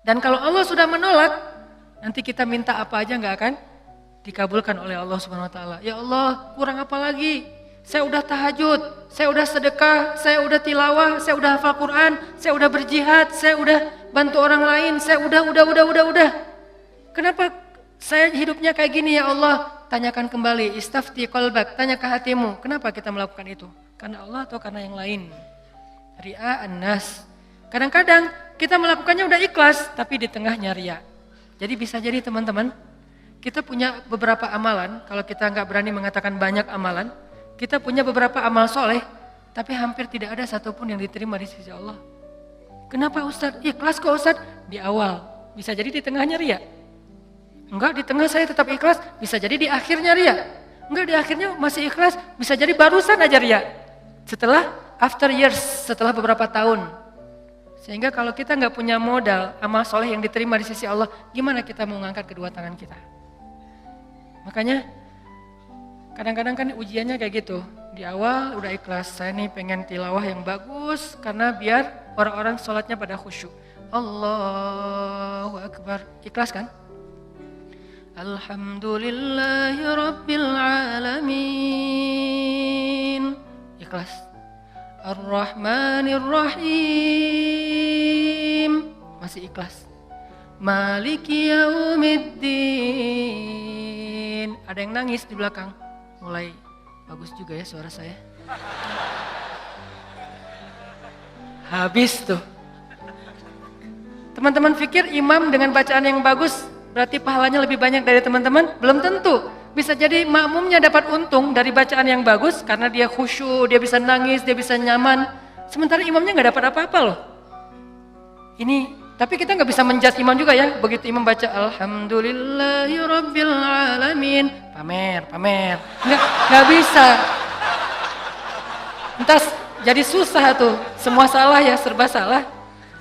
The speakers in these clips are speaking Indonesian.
Dan kalau Allah sudah menolak, nanti kita minta apa aja nggak akan dikabulkan oleh Allah Subhanahu Wa Taala. Ya Allah, kurang apa lagi? Saya udah tahajud, saya udah sedekah, saya udah tilawah, saya udah hafal Quran, saya udah berjihad, saya udah bantu orang lain, saya udah. Kenapa saya hidupnya kayak gini ya Allah? Tanyakan kembali, istafti qalbak, tanya ke hatimu, kenapa kita melakukan itu? Karena Allah atau karena yang lain? Ri'a an-nas. Kadang-kadang kita melakukannya udah ikhlas, tapi di tengahnya riya. Jadi bisa jadi teman-teman, kita punya beberapa amalan, kalau kita nggak berani mengatakan banyak amalan, kita punya beberapa amal soleh, tapi hampir tidak ada satupun yang diterima di sisi Allah. Kenapa Ustadz? Ikhlas kok Ustadz? Di awal, bisa jadi di tengahnya riya. Enggak, di tengah saya tetap ikhlas, bisa jadi di akhirnya riya. Enggak, di akhirnya masih ikhlas, bisa jadi barusan aja riya. Setelah after years, setelah beberapa tahun. Sehingga kalau kita nggak punya modal amal soleh yang diterima di sisi Allah, gimana kita mau mengangkat kedua tangan kita? Makanya kadang-kadang kan ujiannya kayak gitu. Di awal udah ikhlas, saya nih pengen tilawah yang bagus karena biar orang-orang sholatnya pada khusyuk. Allahu Akbar, ikhlas kan? Alhamdulillahi Rabbil Alamin, ikhlas. Ar-Rahmanir Rahim, masih ikhlas. Maliki Yaumiddin. Ada yang nangis di belakang. Mulai bagus juga ya suara saya. Habis tuh. Teman-teman pikir imam dengan bacaan yang bagus berarti pahalanya lebih banyak dari teman-teman? Belum tentu. Bisa jadi makmumnya dapat untung dari bacaan yang bagus karena dia khusyuk, dia bisa nangis, dia bisa nyaman. Sementara imamnya nggak dapat apa-apa loh. Ini, tapi kita nggak bisa menjudge imam juga ya. Begitu imam baca Alhamdulillahi Rabbil Alamin, pamer. Nggak bisa. Entar jadi susah tuh. Semua salah ya, serba salah.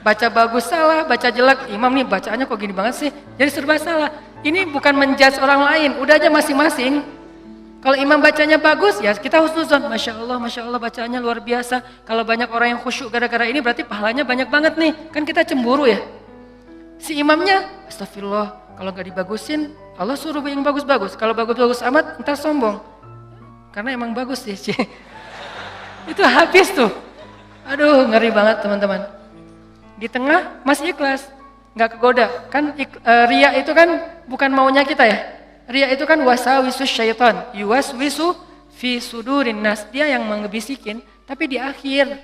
Baca bagus salah, baca jelek. Imam nih bacaannya kok gini banget sih. Jadi serba salah. Ini bukan menjudge orang lain, udah aja masing-masing. Kalau imam bacanya bagus, ya kita husnuzon. Masya Allah bacaannya luar biasa. Kalau banyak orang yang khusyuk gara-gara ini berarti pahalanya banyak banget nih. Kan kita cemburu ya. Si imamnya, astagfirullah, kalau gak dibagusin, Allah suruh yang bagus-bagus. Kalau bagus-bagus amat, ntar sombong. Karena emang bagus sih. Itu habis tuh. Aduh, ngeri banget teman-teman. Di tengah masih ikhlas. Nggak kegoda, kan riya itu kan bukan maunya kita ya. Riya itu kan wasawisus syaitan, yuwaswisu fi sudurin nas, dia yang mengebisikin, tapi di akhir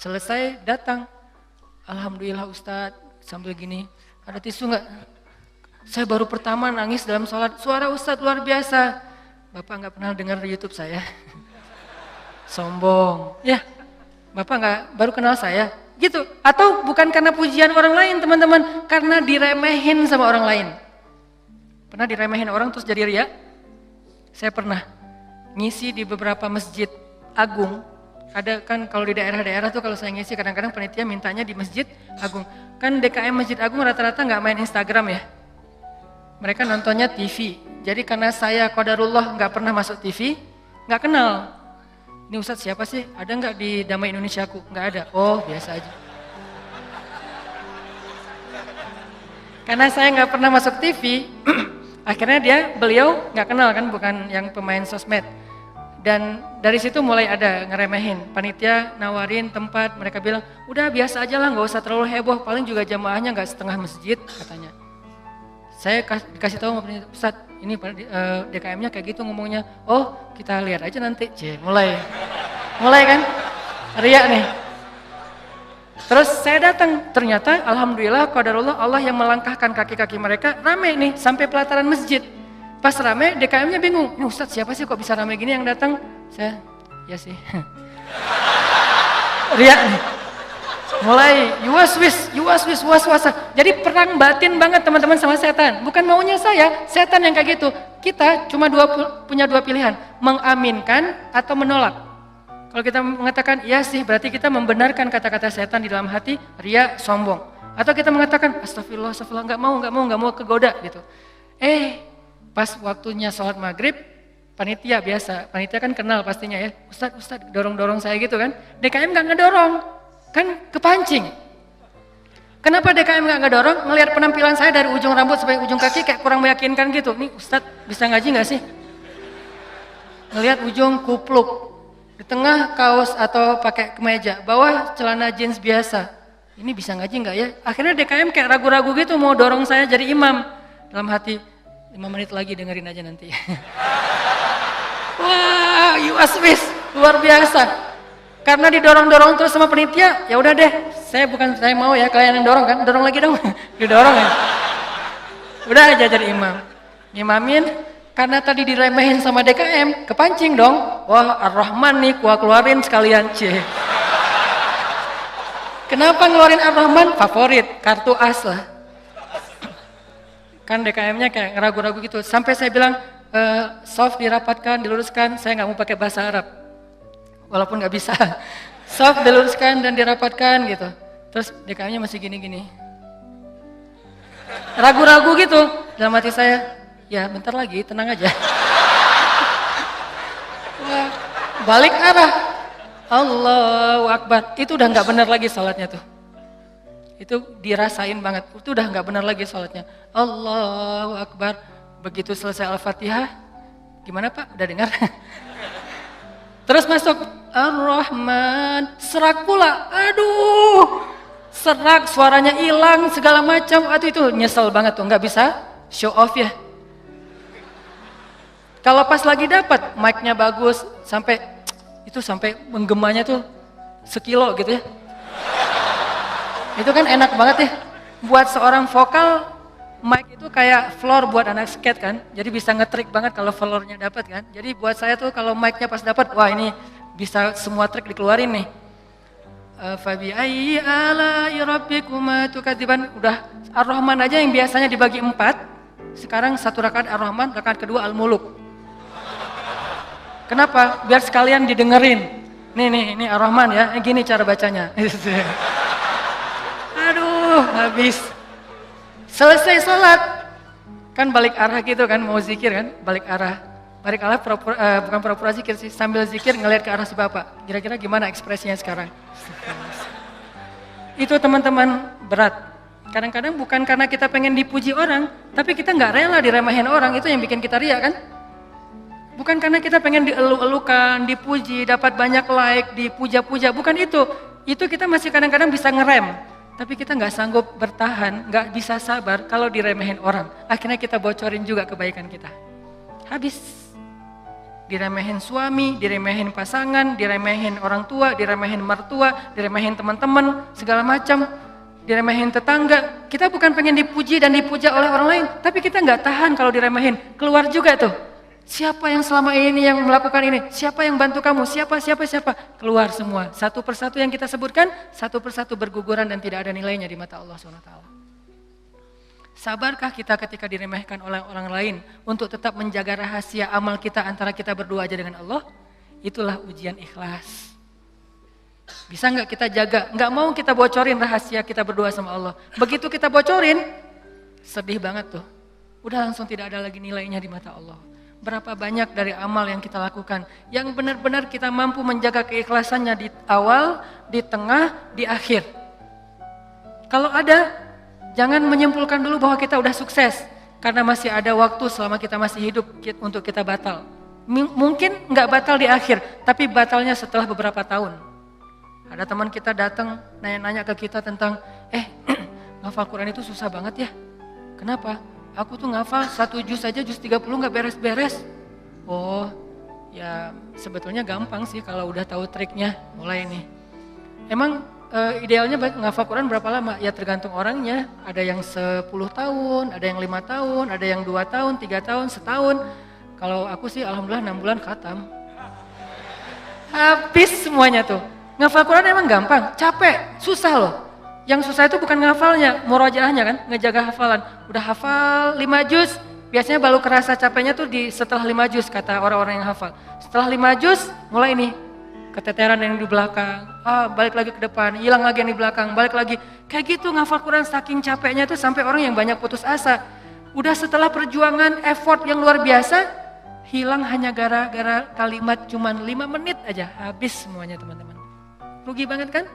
selesai datang, alhamdulillah Ustadz, sambil gini, ada tisu nggak? Saya baru pertama nangis dalam sholat, suara Ustadz luar biasa. Bapak nggak pernah dengar di YouTube saya, sombong, ya. Bapak nggak baru kenal saya. Gitu, atau bukan karena pujian orang lain teman-teman, karena diremehin sama orang lain. Pernah diremehin orang terus jadi riya? Saya pernah ngisi di beberapa masjid agung. Ada kan kalau di daerah-daerah tuh kalau saya ngisi kadang-kadang panitia mintanya di masjid agung. Kan DKM Masjid Agung rata-rata nggak main Instagram ya. Mereka nontonnya TV. Jadi karena saya qadarullah nggak pernah masuk TV, nggak kenal. Ini Ustadz siapa sih? Ada nggak di Damai Indonesiaku? Nggak ada. Oh biasa aja. Karena saya nggak pernah masuk TV, akhirnya beliau nggak kenal kan, bukan yang pemain sosmed. Dan dari situ mulai ada ngeremehin. Panitia nawarin tempat, mereka bilang, udah biasa aja lah, nggak usah terlalu heboh. Paling juga jamaahnya nggak setengah masjid katanya. Saya dikasih tahu sama panitia, Ustadz, ini DKM-nya kayak gitu ngomongnya. Oh, kita lihat aja nanti. Mulai kan? Riya nih. Terus saya datang, ternyata alhamdulillah qadarullah Allah yang melangkahkan kaki-kaki mereka rame nih sampai pelataran masjid. Pas rame, DKM-nya bingung. Ini Ustadz siapa sih kok bisa rame gini yang datang? Saya, ya sih. Riya nih. Mulai yuwaswis was-wasa. Jadi perang batin banget teman-teman sama setan. Bukan maunya saya, setan yang kayak gitu. Kita cuma punya dua pilihan, mengaminkan atau menolak. Kalau kita mengatakan iya sih, berarti kita membenarkan kata-kata setan di dalam hati, riya, sombong. Atau kita mengatakan astagfirullah, nggak mau kegoda gitu. Pas waktunya sholat maghrib, panitia biasa, panitia kan kenal pastinya ya. Ustadz dorong-dorong saya gitu kan. DKM nggak ngedorong. Kan kepancing. Kenapa DKM nggak ngedorong? Ngelihat penampilan saya dari ujung rambut sampai ujung kaki kayak kurang meyakinkan gitu. Nih Ustadz bisa ngaji nggak sih? Ngelihat ujung kupluk, di tengah kaos atau pakai kemeja, bawah celana jeans biasa. Ini bisa ngaji nggak ya? Akhirnya DKM kayak ragu-ragu gitu mau dorong saya jadi imam. Dalam hati, 5 menit lagi dengerin aja nanti. Wah, UASWIS luar biasa. Karena didorong-dorong terus sama penitia, ya udah deh, saya mau ya kalian yang dorong kan, dorong lagi dong, didorong ya. Udah aja jadi imam, ngimamin, karena tadi diremehin sama DKM, kepancing dong, wah Ar-Rahman nih, gua keluarin sekalian, cie. Kenapa ngeluarin Ar-Rahman? Favorit, kartu as lah. Kan DKM-nya kayak ragu-ragu gitu, sampai saya bilang, soft dirapatkan, diluruskan, saya nggak mau pakai bahasa Arab. Walaupun nggak bisa, soft diluruskan dan dirapatkan gitu. Terus DKM-nya masih gini-gini. Ragu-ragu gitu, dalam hati saya, ya bentar lagi, tenang aja. Wah, balik arah, Allahu Akbar, itu udah nggak benar lagi sholatnya tuh. Itu dirasain banget, itu udah nggak benar lagi sholatnya. Allahu Akbar, begitu selesai Al-Fatihah, gimana Pak, udah dengar? Terus masuk Ar-Rahman, serak pula, aduh, serak, suaranya hilang, segala macam, aduh itu nyesel banget tuh, nggak bisa show off ya. Kalau pas lagi dapat, mic-nya bagus, sampai menggemanya tuh sekilo gitu ya. Itu kan enak banget ya, buat seorang vokal, mic itu kayak floor buat anak skate kan, jadi bisa ngetrik banget kalau floornya dapat kan. Jadi buat saya tuh kalau mic-nya pas dapat, wah ini bisa semua trik dikeluarin nih. Fabi ayyi ala'i rabbikuma tukadziban. Udah Ar-Rahman aja yang biasanya dibagi 4, sekarang 1 rakaat Ar-Rahman, rakaat kedua Al-Muluk. Kenapa? Biar sekalian didengerin. Nih Ar-Rahman ya, gini cara bacanya. Aduh, habis. Selesai sholat, kan balik arah gitu kan, mau zikir kan, balik arah bukan pura-pura zikir sih, sambil zikir ngelihat ke arah si bapak, kira-kira gimana ekspresinya sekarang. Itu teman-teman berat, kadang-kadang bukan karena kita pengen dipuji orang, tapi kita nggak rela diremehin orang, itu yang bikin kita riak kan. Bukan karena kita pengen dielu-elukan, dipuji, dapat banyak like, dipuja-puja, bukan itu kita masih kadang-kadang bisa ngerem. Tapi kita nggak sanggup bertahan, nggak bisa sabar kalau diremehin orang. Akhirnya kita bocorin juga kebaikan kita. Habis. Diremehin suami, diremehin pasangan, diremehin orang tua, diremehin mertua, diremehin teman-teman, segala macam. Diremehin tetangga. Kita bukan pengen dipuji dan dipuja oleh orang lain. Tapi kita nggak tahan kalau diremehin. Keluar juga tuh. Siapa yang selama ini yang melakukan ini? Siapa yang bantu kamu? Siapa? Keluar semua. Satu persatu yang kita sebutkan, satu persatu berguguran dan tidak ada nilainya di mata Allah SWT. Sabarkah kita ketika diremehkan oleh orang lain untuk tetap menjaga rahasia amal kita antara kita berdua aja dengan Allah? Itulah ujian ikhlas. Bisa nggak kita jaga? Nggak mau kita bocorin rahasia kita berdua sama Allah. Begitu kita bocorin, sedih banget tuh. Udah langsung tidak ada lagi nilainya di mata Allah. Berapa banyak dari amal yang kita lakukan yang benar-benar kita mampu menjaga keikhlasannya di awal, di tengah, di akhir. Kalau ada, jangan menyimpulkan dulu bahwa kita udah sukses karena masih ada waktu selama kita masih hidup untuk kita batal. Mungkin nggak batal di akhir, tapi batalnya setelah beberapa tahun. Ada teman kita datang nanya-nanya ke kita tentang, ngafal Quran itu susah banget ya. Kenapa? Aku tuh ngafal 1 juz aja, juz 30 gak beres-beres. Oh, ya sebetulnya gampang sih kalau udah tahu triknya, mulai nih. Emang idealnya ngafal Quran berapa lama? Ya tergantung orangnya, ada yang 10 tahun, ada yang 5 tahun, ada yang 2 tahun, 3 tahun, setahun. Kalau aku sih alhamdulillah 6 bulan khatam. Habis semuanya tuh. Ngafal Quran emang gampang, capek, susah loh. Yang susah itu bukan ngafalnya, murojaahnya kan, ngejaga hafalan. Udah hafal 5 juz, biasanya baru kerasa capeknya tuh setelah 5 juz kata orang-orang yang hafal. Setelah 5 juz, mulai nih, keteteran yang di belakang, balik lagi ke depan, hilang lagi yang di belakang, balik lagi. Kayak gitu ngafal Quran saking capeknya tuh sampai orang yang banyak putus asa. Udah setelah perjuangan, effort yang luar biasa, hilang hanya gara-gara kalimat cuman 5 menit aja, habis semuanya teman-teman. Rugi banget kan?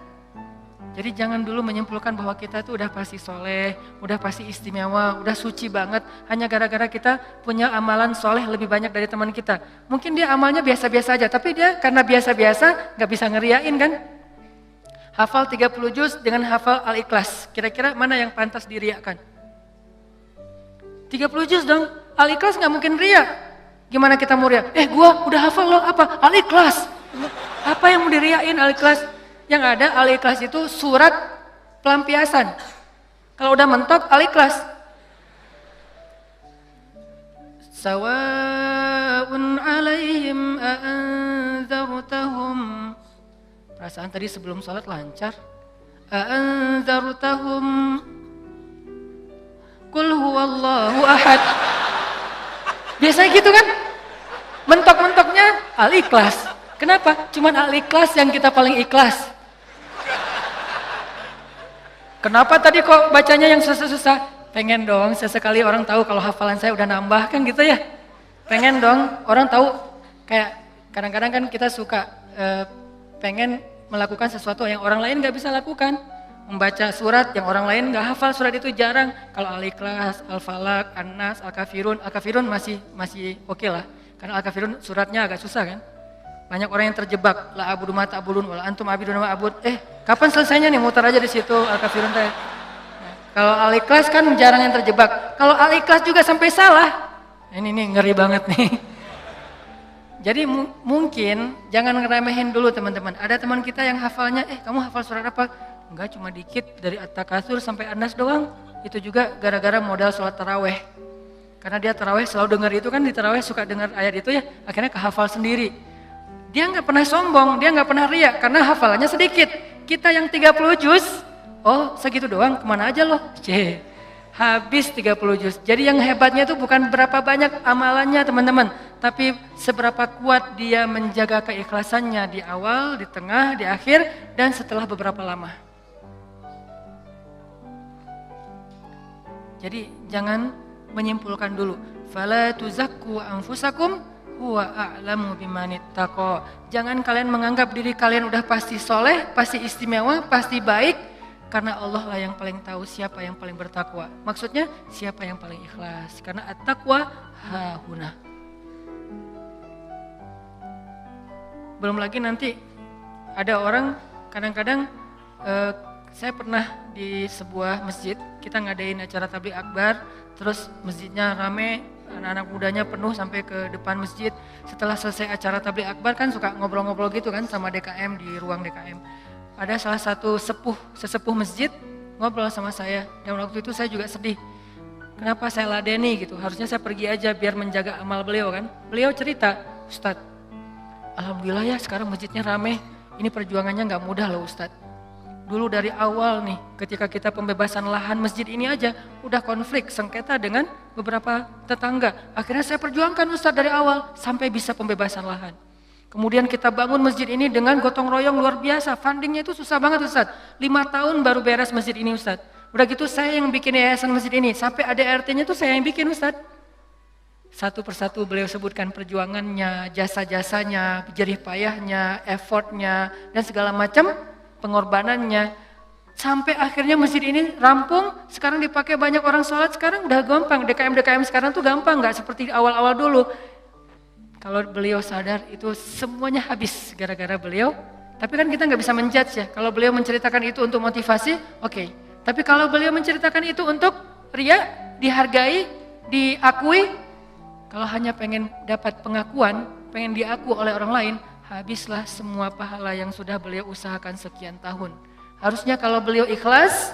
Jadi jangan dulu menyimpulkan bahwa kita tuh udah pasti soleh, udah pasti istimewa, udah suci banget. Hanya gara-gara kita punya amalan soleh lebih banyak dari teman kita. Mungkin dia amalnya biasa-biasa aja, tapi dia karena biasa-biasa gak bisa ngeriain kan. Hafal 30 juz dengan hafal Al-Ikhlas. Kira-kira mana yang pantas diriakan? 30 juz dong, Al-Ikhlas gak mungkin ria. Gimana kita mau ria? Gua udah hafal loh, apa? Al-Ikhlas. Apa yang mau diriain Al-Ikhlas? Yang ada Al-Ikhlas itu surat pelampiasan. Kalau udah mentok Al-Ikhlas. Sawa'un 'alaihim a'anzartahum. Perasaan tadi sebelum sholat lancar. A'anzartahum qul huwallahu ahad. Biasanya gitu kan? Mentok-mentoknya Al-Ikhlas. Kenapa? Cuman Al-Ikhlas yang kita paling ikhlas. Kenapa tadi kok bacanya yang susah-susah? Pengen dong sesekali orang tahu kalau hafalan saya udah nambah kan gitu ya. Pengen dong orang tahu, kayak kadang-kadang kan kita suka pengen melakukan sesuatu yang orang lain gak bisa lakukan. Membaca surat yang orang lain gak hafal surat itu jarang. Kalau Al-Ikhlas, Al-Falaq, An-Nas, Al-Kafirun masih oke lah. Karena Al-Kafirun suratnya agak susah kan. Banyak orang yang terjebak, la abudu ma ta'budun wala antum abidun ma abud. Kapan selesainya nih? Muter aja di situ Al-Kafirun teh. Nah, kalau Al-Ikhlas kan jarang yang terjebak. Kalau Al-Ikhlas juga sampai salah. Ini nih ngeri banget nih. Jadi mungkin jangan ngeremehin dulu teman-teman. Ada teman kita yang hafalnya, kamu hafal surat apa? Enggak, cuma dikit dari At-Takatsur sampai An-Nas doang. Itu juga gara-gara modal sholat taraweh. Karena dia taraweh selalu dengar itu kan, di taraweh suka dengar ayat itu ya, akhirnya kehafal sendiri. Dia nggak pernah sombong, dia nggak pernah riak karena hafalannya sedikit. Kita yang 30 juz, segitu doang, kemana aja loh? Habis 30 juz. Jadi yang hebatnya itu bukan berapa banyak amalannya teman-teman, tapi seberapa kuat dia menjaga keikhlasannya di awal, di tengah, di akhir, dan setelah beberapa lama. Jadi jangan menyimpulkan dulu. Fala tuzakku anfusakum huwa a'lamu bimanittaqo. Jangan kalian menganggap diri kalian udah pasti soleh, pasti istimewa, pasti baik, karena Allah lah yang paling tahu siapa yang paling bertakwa. Maksudnya siapa yang paling ikhlas. Karena at-taqwa hahuna. Belum lagi nanti ada orang kadang-kadang saya pernah di sebuah masjid, kita ngadain acara tabligh akbar, terus masjidnya rame, anak-anak mudanya penuh sampai ke depan masjid. Setelah selesai acara tabligh akbar kan suka ngobrol-ngobrol gitu kan sama DKM di ruang DKM. Ada salah satu sesepuh masjid ngobrol sama saya, dan waktu itu saya juga sedih. Kenapa saya ladeni gitu, harusnya saya pergi aja biar menjaga amal beliau kan. Beliau cerita, Ustadz, alhamdulillah ya sekarang masjidnya rame, ini perjuangannya gak mudah loh Ustadz. Dulu dari awal nih, ketika kita pembebasan lahan masjid ini aja, udah konflik, sengketa dengan beberapa tetangga. Akhirnya saya perjuangkan Ustadz dari awal, sampai bisa pembebasan lahan. Kemudian kita bangun masjid ini dengan gotong royong luar biasa, fundingnya itu susah banget Ustadz. 5 tahun baru beres masjid ini Ustadz. Udah gitu saya yang bikin yayasan masjid ini, sampai ADRT-nya tuh saya yang bikin Ustadz. Satu persatu beliau sebutkan perjuangannya, jasa-jasanya, jerih payahnya, effortnya, dan segala macam pengorbanannya, sampai akhirnya masjid ini rampung. Sekarang dipakai banyak orang sholat, sekarang udah gampang. DKM sekarang tuh gampang, nggak seperti awal-awal dulu. Kalau beliau sadar itu semuanya habis gara-gara beliau. Tapi kan kita nggak bisa menjudge ya. Kalau beliau menceritakan itu untuk motivasi, oke. Tapi kalau beliau menceritakan itu untuk ria, dihargai, diakui, kalau hanya pengen dapat pengakuan, pengen diaku oleh orang lain, habislah semua pahala yang sudah beliau usahakan sekian tahun. Harusnya kalau beliau ikhlas,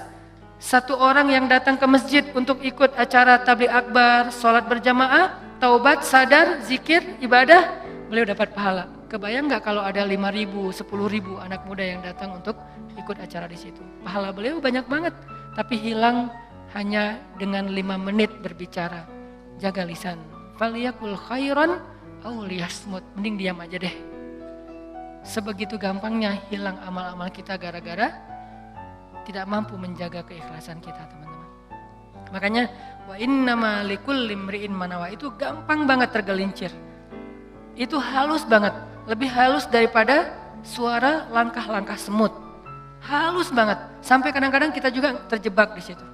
satu orang yang datang ke masjid untuk ikut acara tabligh akbar, sholat berjamaah, taubat, sadar, zikir, ibadah, beliau dapat pahala. Kebayang nggak kalau ada 5.000, 10.000 anak muda yang datang untuk ikut acara di situ? Pahala beliau banyak banget, tapi hilang hanya dengan 5 menit berbicara. Jaga lisan. Faliyakul khairan aw liyasmut. Mending diam aja deh. Sebegitu gampangnya hilang amal-amal kita gara-gara tidak mampu menjaga keikhlasan kita, teman-teman. Makanya wa innama likulli imri'in manawa, itu gampang banget tergelincir. Itu halus banget, lebih halus daripada suara langkah-langkah semut. halus banget. Sampai kadang-kadang kita juga terjebak di situ.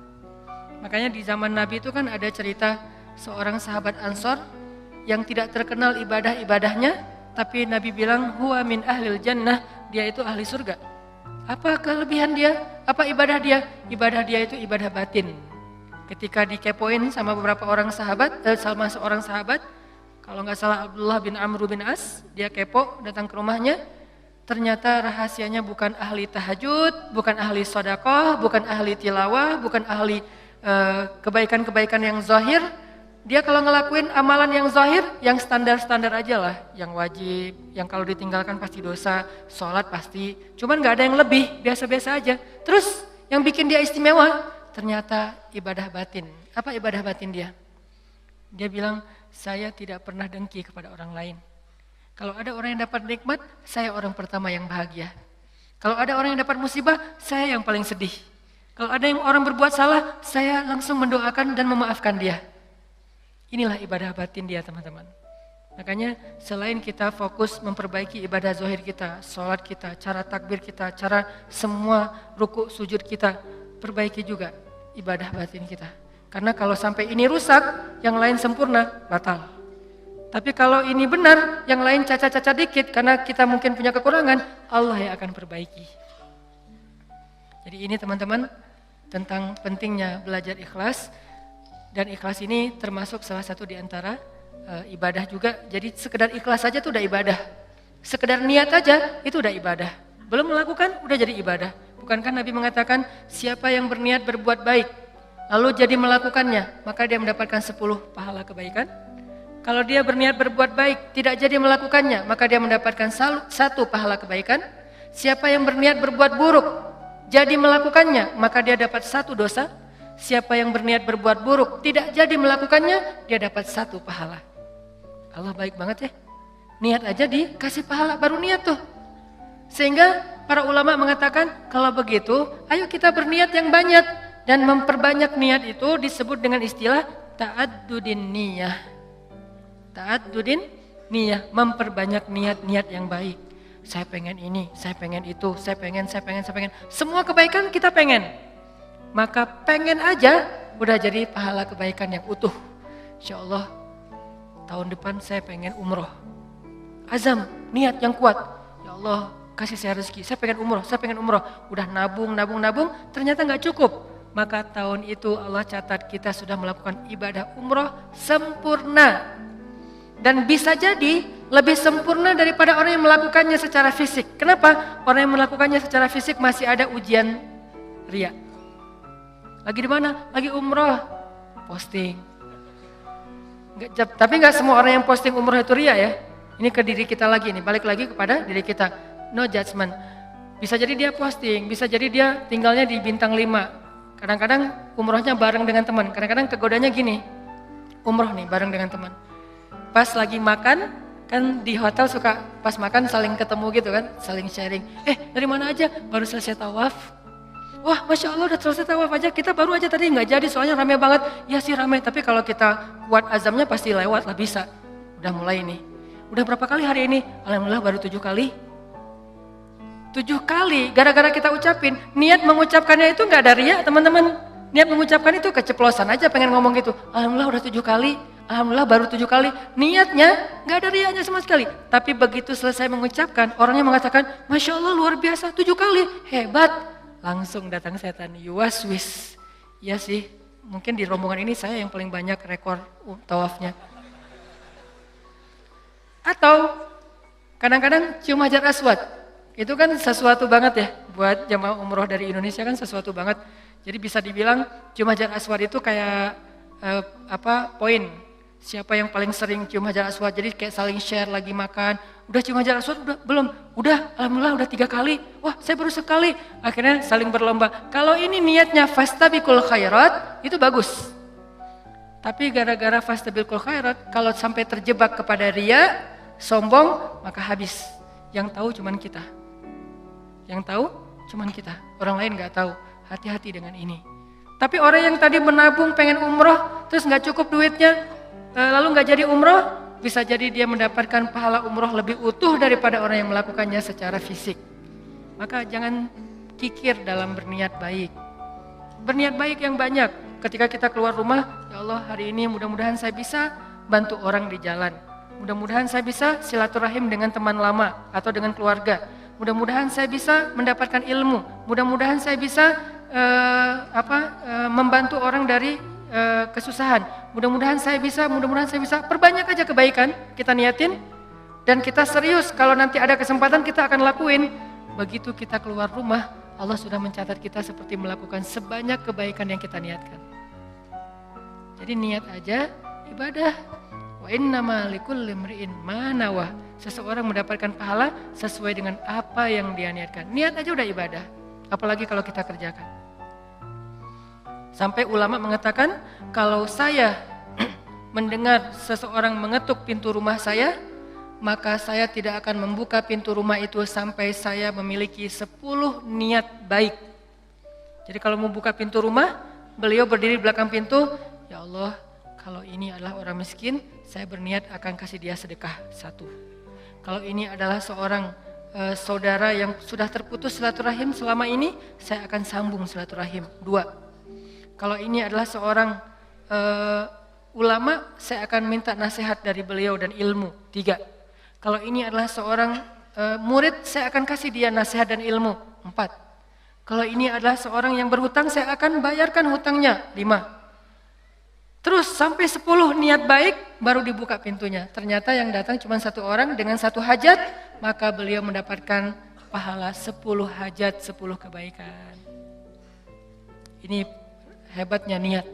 Makanya di zaman Nabi itu kan ada cerita seorang sahabat Ansor yang tidak terkenal ibadah-ibadahnya, tapi Nabi bilang huwa min ahlil jannah, dia itu ahli surga. Apa kelebihan dia? Apa ibadah dia? Ibadah dia itu ibadah batin. Ketika dikepoin sama beberapa orang sahabat, sama seorang sahabat, kalau nggak salah Abdullah bin Amr bin As, dia kepo datang ke rumahnya, ternyata rahasianya bukan ahli tahajud, bukan ahli sedekah, bukan ahli tilawah, bukan ahli kebaikan-kebaikan yang zahir. Dia kalau ngelakuin amalan yang zahir, yang standar-standar aja lah, yang wajib, yang kalau ditinggalkan pasti dosa, sholat pasti, cuman nggak ada yang lebih, biasa-biasa aja. Terus yang bikin dia istimewa, ternyata ibadah batin. Apa ibadah batin dia? Dia bilang, saya tidak pernah dengki kepada orang lain. Kalau ada orang yang dapat nikmat, saya orang pertama yang bahagia. Kalau ada orang yang dapat musibah, saya yang paling sedih. Kalau ada yang orang berbuat salah, saya langsung mendoakan dan memaafkan dia. Inilah ibadah batin dia, teman-teman. Makanya selain kita fokus memperbaiki ibadah zahir kita, sholat kita, cara takbir kita, cara semua ruku sujud kita, perbaiki juga ibadah batin kita. Karena kalau sampai ini rusak, yang lain sempurna, batal. Tapi kalau ini benar, yang lain cacat-cacat dikit, karena kita mungkin punya kekurangan, Allah yang akan perbaiki. Jadi ini teman-teman, tentang pentingnya belajar ikhlas. Dan ikhlas ini termasuk salah satu di antara ibadah juga. Jadi sekedar ikhlas saja itu udah ibadah. Sekedar niat aja itu udah ibadah. Belum melakukan udah jadi ibadah. Bukankah Nabi mengatakan siapa yang berniat berbuat baik lalu jadi melakukannya, maka dia mendapatkan 10 pahala kebaikan. Kalau dia berniat berbuat baik tidak jadi melakukannya, maka dia mendapatkan 1 pahala kebaikan. Siapa yang berniat berbuat buruk jadi melakukannya, maka dia dapat 1 dosa. Siapa yang berniat berbuat buruk tidak jadi melakukannya, dia dapat 1 pahala. Allah baik banget ya. Niat aja dikasih pahala, baru niat tuh. Sehingga para ulama mengatakan kalau begitu, ayo kita berniat yang banyak. Dan memperbanyak niat itu disebut dengan istilah ta'addudin niyah. Ta'addudin niyah, memperbanyak niat-niat yang baik. Saya pengen ini, saya pengen itu, saya pengen. Semua kebaikan kita pengen. Maka pengen aja udah jadi pahala kebaikan yang utuh. Insya Allah tahun depan saya pengen umroh. Azam, niat yang kuat. Ya Allah kasih saya rezeki, saya pengen umroh. Udah nabung, ternyata gak cukup. Maka tahun itu Allah catat kita sudah melakukan ibadah umroh sempurna. Dan bisa jadi lebih sempurna daripada orang yang melakukannya secara fisik. Kenapa? Orang yang melakukannya secara fisik masih ada ujian riya. Lagi di mana? Lagi umroh, posting. Tapi nggak semua orang yang posting umroh itu ria ya. Ini ke diri kita lagi nih, balik lagi kepada diri kita. No judgment. Bisa jadi dia posting, bisa jadi dia tinggalnya di bintang 5. Kadang-kadang umrohnya bareng dengan teman. Kadang-kadang kegodanya gini, umroh nih bareng dengan teman. Pas lagi makan, kan di hotel suka pas makan saling ketemu gitu kan, saling sharing. Dari mana aja? Baru selesai tawaf. Wah, Masya Allah udah selesai tawaf aja, kita baru aja tadi nggak jadi soalnya rame banget. Ya sih rame, tapi kalau kita kuat azamnya pasti lewat lah bisa. Udah mulai nih. Udah berapa kali hari ini? Alhamdulillah baru 7 kali. 7 kali, gara-gara kita ucapin. Niat mengucapkannya itu nggak ada riya teman-teman. Niat mengucapkan itu keceplosan aja pengen ngomong gitu. Alhamdulillah udah 7 kali. Alhamdulillah baru 7 kali. Niatnya nggak ada riyanya sama sekali. Tapi begitu selesai mengucapkan, orangnya mengatakan, Masya Allah luar biasa 7 kali, hebat. Langsung datang setan, yuwaswis. Ya sih, mungkin di rombongan ini saya yang paling banyak rekor tawafnya. Atau kadang-kadang cium hajar aswad. Itu kan sesuatu banget ya, buat jamaah umroh dari Indonesia kan sesuatu banget. Jadi bisa dibilang cium hajar aswad itu kayak poin. Siapa yang paling sering cium hajar aswad, jadi kayak saling share lagi makan. Udah cium hajar aswad? Udah? Belum? Udah, alhamdulillah udah 3 kali. Wah saya baru sekali. Akhirnya saling berlomba. Kalau ini niatnya fastabiqul khairat, itu bagus. Tapi gara-gara fastabiqul khairat, kalau sampai terjebak kepada riya, sombong, maka habis. Yang tahu cuman kita. Yang tahu cuman kita. Orang lain gak tahu. Hati-hati dengan ini. Tapi orang yang tadi menabung pengen umroh, terus gak cukup duitnya, lalu gak jadi umroh, bisa jadi dia mendapatkan pahala umroh lebih utuh daripada orang yang melakukannya secara fisik. Maka jangan kikir dalam berniat baik. Berniat baik yang banyak. Ketika kita keluar rumah, ya Allah hari ini mudah-mudahan saya bisa bantu orang di jalan. Mudah-mudahan saya bisa silaturahim dengan teman lama atau dengan keluarga. Mudah-mudahan saya bisa mendapatkan ilmu. Mudah-mudahan saya bisa membantu orang dari kesusahan. Mudah-mudahan saya bisa. Perbanyak aja kebaikan kita niatin dan kita serius. Kalau nanti ada kesempatan kita akan lakuin. Begitu kita keluar rumah, Allah sudah mencatat kita seperti melakukan sebanyak kebaikan yang kita niatkan. Jadi niat aja ibadah. Wa innama likulli imri'in ma nawah. Seseorang mendapatkan pahala sesuai dengan apa yang dia niatkan. Niat aja udah ibadah. Apalagi kalau kita kerjakan. Sampai ulama mengatakan, kalau saya mendengar seseorang mengetuk pintu rumah saya, maka saya tidak akan membuka pintu rumah itu sampai saya memiliki 10 niat baik. Jadi kalau mau buka pintu rumah, beliau berdiri di belakang pintu, ya Allah, kalau ini adalah orang miskin, saya berniat akan kasih dia sedekah 1. Kalau ini adalah seorang saudara yang sudah terputus silaturahim selama ini, saya akan sambung silaturahim 2. Kalau ini adalah seorang ulama, saya akan minta nasihat dari beliau dan ilmu 3. Kalau ini adalah seorang murid, saya akan kasih dia nasihat dan ilmu 4. Kalau ini adalah seorang yang berhutang, saya akan bayarkan hutangnya 5. Terus sampai 10 niat baik baru dibuka pintunya. Ternyata yang datang cuma 1 orang dengan 1 hajat, maka beliau mendapatkan pahala 10 hajat, 10 kebaikan. Ini hebatnya niat,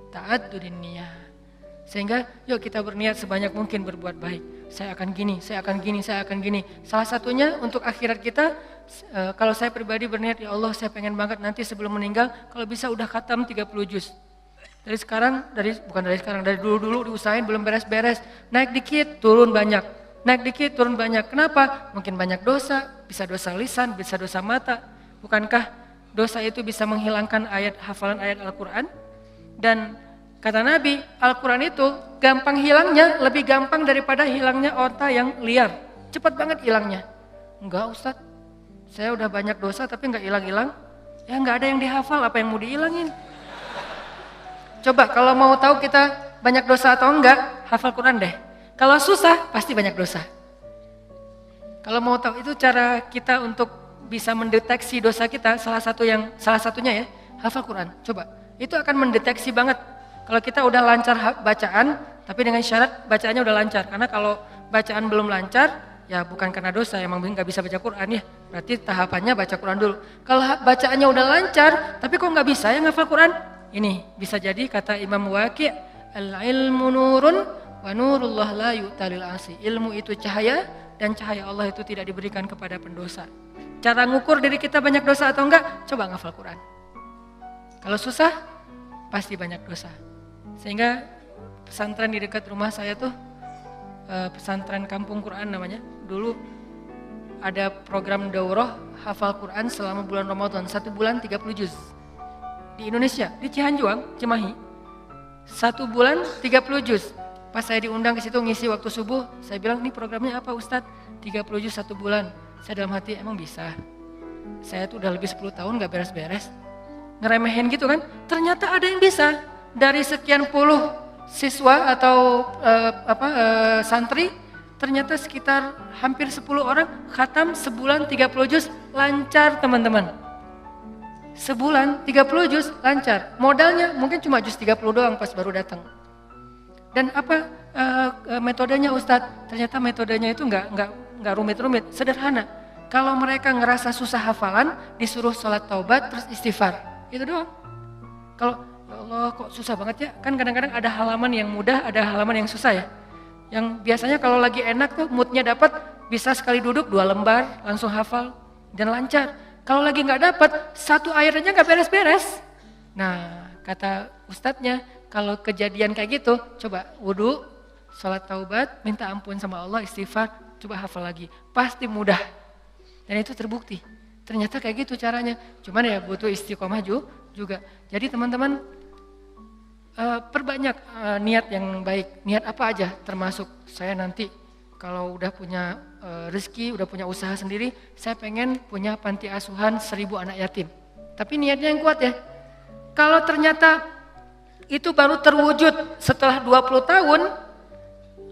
ta'addudin niyah. Sehingga yuk kita berniat sebanyak mungkin berbuat baik. Saya akan gini, saya akan gini, saya akan gini. Salah satunya untuk akhirat kita, kalau saya pribadi berniat, ya Allah saya pengen banget nanti sebelum meninggal, kalau bisa udah khatam 30 juz. Dari dulu diusahain belum beres-beres. Naik dikit, turun banyak. Naik dikit, turun banyak. Kenapa? Mungkin banyak dosa, bisa dosa lisan, bisa dosa mata. Bukankah dosa itu bisa menghilangkan hafalan ayat Al-Quran? Dan kata Nabi, Al-Quran itu gampang hilangnya, lebih gampang daripada hilangnya onta yang liar. Cepat banget hilangnya. Enggak Ustadz, saya udah banyak dosa tapi enggak hilang-hilang. Ya enggak ada yang dihafal, apa yang mau dihilangin? Coba kalau mau tahu kita banyak dosa atau enggak, hafal Quran deh. Kalau susah, pasti banyak dosa. Kalau mau tahu itu cara kita untuk bisa mendeteksi dosa kita, salah satunya ya, hafal Quran. Coba, itu akan mendeteksi banget. Kalau kita udah lancar bacaan, tapi dengan syarat bacaannya udah lancar. Karena kalau bacaan belum lancar, ya bukan karena dosa, emang nggak bisa baca Quran ya. Berarti tahapannya baca Quran dulu. Kalau bacaannya udah lancar, tapi kok nggak bisa ya ngafal Quran? Ini bisa jadi kata Imam Waqi', al-ilmu nurun wa nurullah la yu'talil asi. Ilmu itu cahaya dan cahaya Allah itu tidak diberikan kepada pendosa. Cara ngukur diri kita banyak dosa atau enggak? Coba ngafal Quran. Kalau susah, pasti banyak dosa. Sehingga pesantren di dekat rumah saya tuh, pesantren Kampung Quran namanya. Dulu ada program daurah hafal Quran selama bulan Ramadan, 1 bulan 30 juz. Di Indonesia, di Cihanjuang, Cimahi, 1 bulan 30 juz. Pas saya diundang ke situ ngisi waktu subuh, saya bilang, ini programnya apa Ustadz? 30 juz 1 bulan. Saya dalam hati, emang bisa? Saya tuh udah lebih 10 tahun gak beres-beres. Ngeremehin gitu kan? Ternyata ada yang bisa. Dari sekian puluh siswa atau santri, ternyata sekitar hampir 10 orang khatam sebulan 30 juz lancar teman-teman. Sebulan 30 juz lancar. Modalnya mungkin cuma juz 30 doang pas baru datang. Dan apa metodenya Ustadz? Ternyata metodenya itu enggak rumit-rumit, sederhana. Kalau mereka ngerasa susah hafalan, disuruh sholat taubat terus istighfar. Itu doang. Kalau ya Allah kok susah banget ya? Kan kadang-kadang ada halaman yang mudah, ada halaman yang susah ya. Yang biasanya kalau lagi enak tuh moodnya dapat, bisa sekali duduk 2 lembar langsung hafal dan lancar. Kalau lagi nggak dapat, 1 ayat aja nggak beres-beres. Nah, kata ustadznya, kalau kejadian kayak gitu, coba wudu, sholat taubat, minta ampun sama Allah, istighfar, coba hafal lagi. Pasti mudah. Dan itu terbukti. Ternyata kayak gitu caranya. Cuman ya butuh istiqomah juga. Jadi teman-teman, perbanyak niat yang baik. Niat apa aja, termasuk saya nanti kalau udah punya rezeki, udah punya usaha sendiri, saya pengen punya panti asuhan 1000 anak yatim. Tapi niatnya yang kuat ya. Kalau ternyata itu baru terwujud setelah 20 tahun,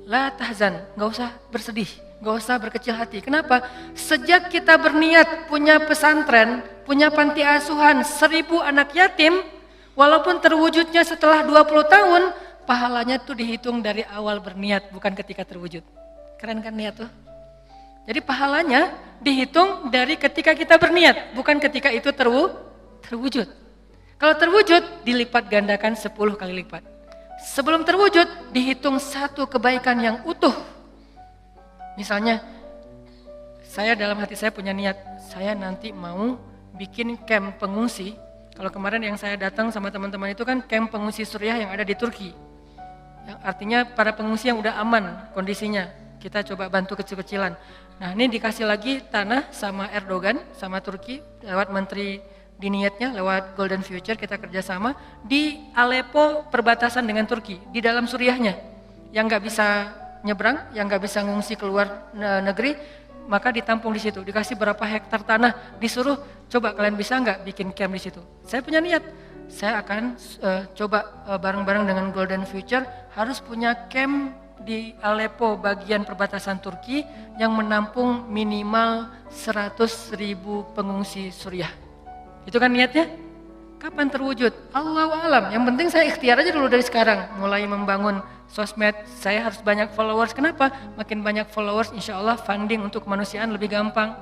la tahzan, nggak usah bersedih, nggak usah berkecil hati. Kenapa? Sejak kita berniat punya pesantren, punya panti asuhan 1000 anak yatim, walaupun terwujudnya setelah 20 tahun, pahalanya tuh dihitung dari awal berniat, bukan ketika terwujud. Keren kan niat tuh? Jadi pahalanya dihitung dari ketika kita berniat, bukan ketika itu terwujud. Kalau terwujud, dilipat gandakan 10 kali lipat. Sebelum terwujud, dihitung satu kebaikan yang utuh. Misalnya, saya dalam hati saya punya niat, saya nanti mau bikin camp pengungsi. Kalau kemarin yang saya datang sama teman-teman itu kan camp pengungsi Suriah yang ada di Turki. Yang artinya para pengungsi yang udah aman kondisinya. Kita coba bantu kecil-kecilan. Nah ini dikasih lagi tanah sama Erdogan, sama Turki, lewat menteri diniatnya, lewat Golden Future kita kerjasama di Aleppo perbatasan dengan Turki, di dalam Suriahnya. Yang nggak bisa nyebrang, yang nggak bisa ngungsi keluar negeri, maka ditampung di situ. Dikasih berapa hektar tanah, disuruh coba kalian bisa nggak bikin camp di situ. Saya punya niat, saya akan coba bareng-bareng dengan Golden Future harus punya camp di Aleppo bagian perbatasan Turki yang menampung minimal 100.000 pengungsi Suriah. Itu kan niatnya? Kapan terwujud? Allahu a'lam. Yang penting saya ikhtiar aja dulu dari sekarang. Mulai membangun sosmed, saya harus banyak followers. Kenapa? Makin banyak followers insya Allah funding untuk kemanusiaan lebih gampang.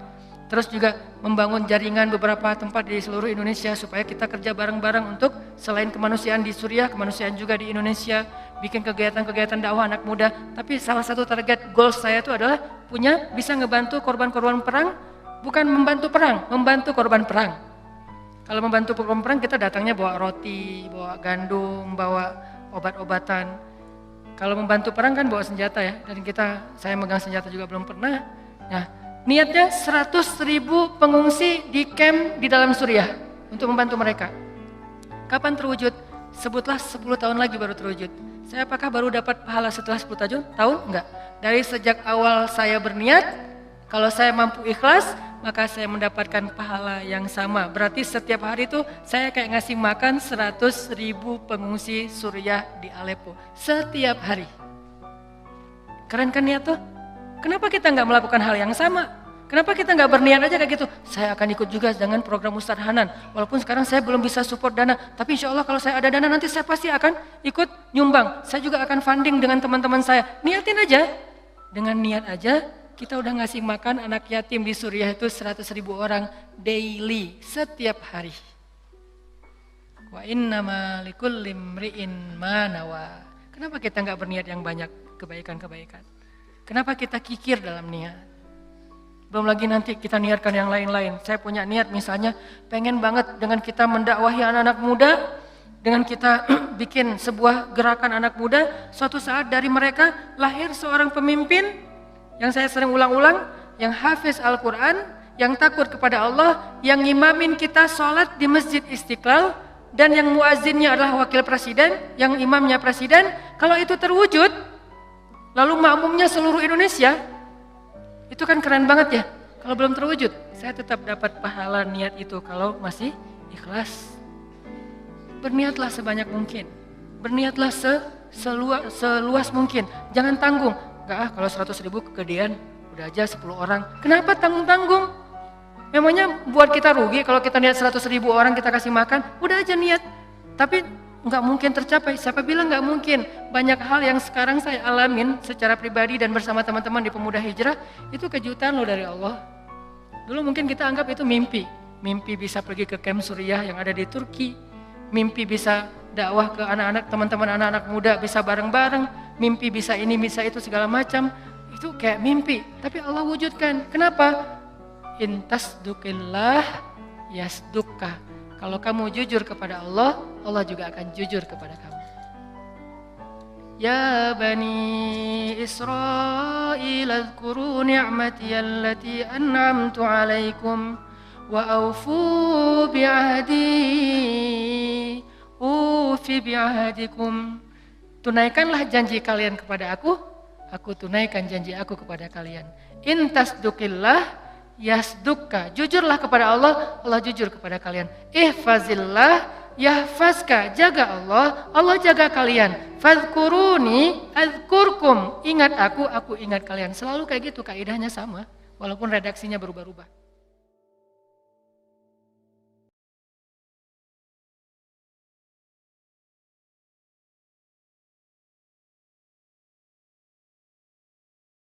Terus juga membangun jaringan beberapa tempat di seluruh Indonesia supaya kita kerja bareng-bareng untuk selain kemanusiaan di Suriah, kemanusiaan juga di Indonesia, bikin kegiatan-kegiatan dakwah anak muda. Tapi salah satu target goals saya itu adalah bisa ngebantu korban-korban perang, bukan membantu perang, membantu korban perang. Kalau membantu korban perang kita datangnya bawa roti, bawa gandum, bawa obat-obatan. Kalau membantu perang kan bawa senjata ya, dan saya megang senjata juga belum pernah. Nah, niatnya 100.000 pengungsi di camp di dalam Suriah untuk membantu mereka. Kapan terwujud? Sebutlah 10 tahun lagi baru terwujud. Saya apakah baru dapat pahala setelah 10 tahun? Enggak. Dari sejak awal saya berniat, kalau saya mampu ikhlas, maka saya mendapatkan pahala yang sama. Berarti setiap hari itu saya kayak ngasih makan 100.000 pengungsi Suriah di Aleppo. Setiap hari. Keren kan niat tuh? Kenapa kita nggak melakukan hal yang sama? Kenapa kita nggak berniat aja kayak gitu? Saya akan ikut juga dengan program Ustadz Hanan. Walaupun sekarang saya belum bisa support dana, tapi insya Allah kalau saya ada dana nanti saya pasti akan ikut nyumbang. Saya juga akan funding dengan teman-teman saya. Niatin aja. Dengan niat aja, kita udah ngasih makan anak yatim di Suriah itu 100.000 orang daily, setiap hari. Wa innama likulli imri'in ma nawa. Kenapa kita nggak berniat yang banyak kebaikan-kebaikan? Kenapa kita kikir dalam niat? Belum lagi nanti kita niatkan yang lain-lain. Saya punya niat misalnya pengen banget dengan kita mendakwahi anak-anak muda, dengan kita bikin sebuah gerakan anak muda, suatu saat dari mereka lahir seorang pemimpin yang saya sering ulang-ulang, yang hafiz Al-Quran, yang takut kepada Allah, yang ngimamin kita sholat di Masjid Istiqlal, dan yang muazzinnya adalah wakil presiden, yang imamnya presiden. Kalau itu terwujud, lalu makmumnya seluruh Indonesia, itu kan keren banget ya. Kalau belum terwujud, saya tetap dapat pahala niat itu kalau masih ikhlas. Berniatlah sebanyak mungkin, berniatlah seluas mungkin, jangan tanggung. Enggak kalau 100.000 kegedean, udah aja 10 orang. Kenapa tanggung-tanggung? Memangnya buat kita rugi kalau kita niat 100.000 orang kita kasih makan, udah aja niat. Tapi nggak mungkin tercapai. Siapa bilang nggak mungkin? Banyak hal yang sekarang saya alamin secara pribadi dan bersama teman-teman di Pemuda Hijrah, itu kejutan loh dari Allah. Dulu mungkin kita anggap itu mimpi. Mimpi bisa pergi ke camp Suriah yang ada di Turki. Mimpi bisa dakwah ke anak-anak, teman-teman anak-anak muda bisa bareng-bareng. Mimpi bisa ini, bisa itu, segala macam. Itu kayak mimpi. Tapi Allah wujudkan. Kenapa? Intasdukillah yasdukka. Kalau kamu jujur kepada Allah, Allah juga akan jujur kepada kamu. Ya Bani Israil adhkuru ni'mati allati an'amtu alaikum wa awfu bi'ahdi ufi bi'ahdikum. Tunaikanlah janji kalian kepada aku aku tunaikan janji aku kepada kalian. In tasdukillah yasdukka. Jujurlah kepada Allah, Allah jujur kepada kalian. Ihfazillah yahfazka. Jaga Allah, Allah jaga kalian. Fadhkuruni adzkurkum. Ingat aku ingat kalian. Selalu kayak gitu, kaidahnya sama. Walaupun redaksinya berubah-ubah.